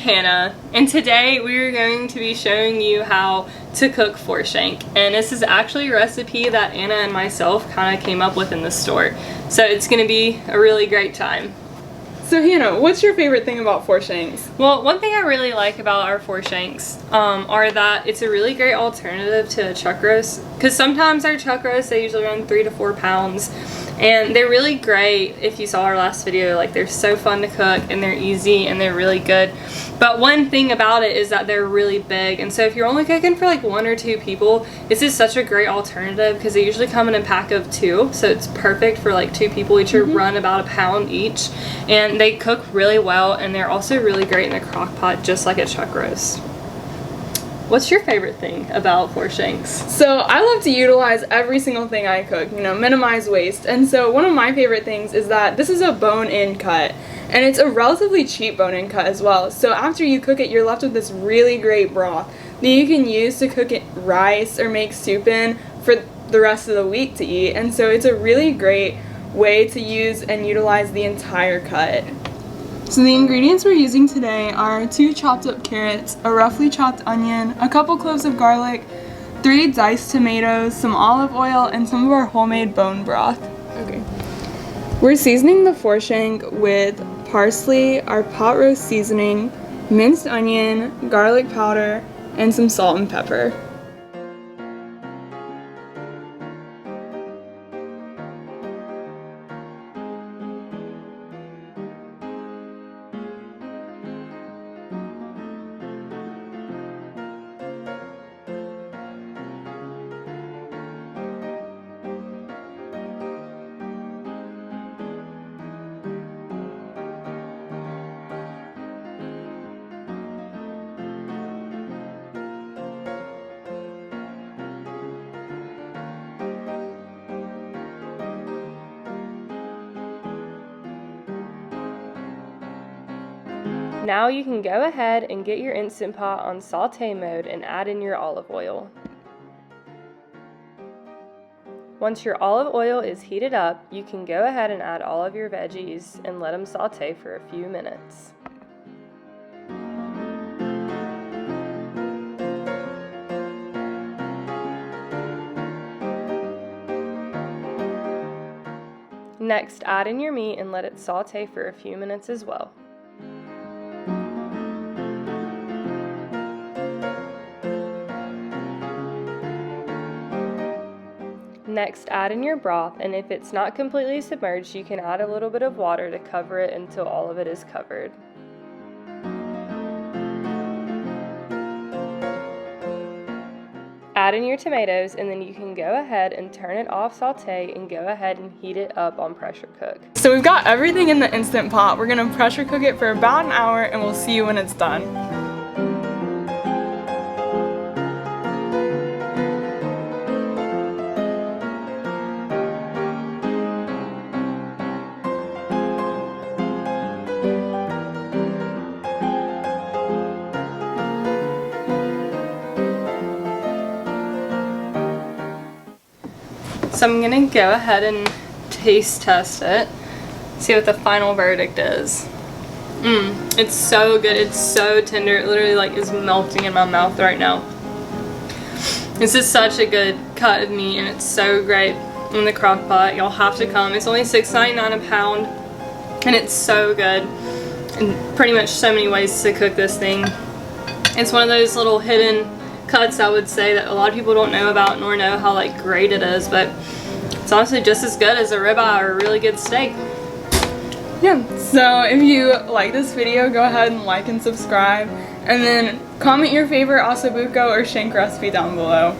Hannah, and today we're going to be showing you how to cook fore shank. And this is actually a recipe that Anna and myself kind of came up with in the store. So it's going to be a really great time. So Hannah, what's your favorite thing about fore shanks? Well, one thing I really like about our fore shanks are that it's a really great alternative to a chuck roast. Because sometimes our chuck roasts, they usually run 3 to 4 pounds. And they're really great. If you saw our last video, like, they're so fun to cook and they're easy and they're really good. But one thing about it is that they're really big, and so if you're only cooking for like 1 or 2 people, this is such a great alternative because they usually come in a pack of 2, so it's perfect for like 2 people each. Run about a pound each, and they cook really well, and they're also really great in the crock pot, just like a chuck roast. What's your favorite thing about fore shanks? So I love to utilize every single thing I cook, minimize waste. And so one of my favorite things is that this is a bone-in cut, and it's a relatively cheap bone-in cut as well. So after you cook it, you're left with this really great broth that you can use to cook it rice or make soup in for the rest of the week to eat. And so it's a really great way to use and utilize the entire cut. So the ingredients we're using today are 2 chopped up carrots, a roughly chopped onion, a couple cloves of garlic, 3 diced tomatoes, some olive oil, and some of our homemade bone broth. Okay. We're seasoning the fore shank with parsley, our pot roast seasoning, minced onion, garlic powder, and some salt and pepper. Now you can go ahead and get your Instant Pot on saute mode and add in your olive oil. Once your olive oil is heated up, you can go ahead and add all of your veggies and let them saute for a few minutes. Next, add in your meat and let it saute for a few minutes as well. Next, add in your broth, and if it's not completely submerged, you can add a little bit of water to cover it until all of it is covered. Add in your tomatoes, and then you can go ahead and turn it off saute and go ahead and heat it up on pressure cook. So we've got everything in the Instant Pot. We're gonna pressure cook it for about an hour, and we'll see you when it's done. So I'm gonna go ahead and taste test it, see what the final verdict is. It's so good, it's so tender, it literally like is melting in my mouth right now. This is such a good cut of meat, and it's so great in the crock pot. Y'all have to come. It's only $6.99 a pound, and it's so good. And pretty much so many ways to cook this thing. It's one of those little hidden cuts, I would say, that a lot of people don't know about nor know how like great it is, but it's honestly just as good as a ribeye or a really good steak. Yeah, so if you like this video, go ahead and like and subscribe, and then comment your favorite ossobuco or shank recipe down below.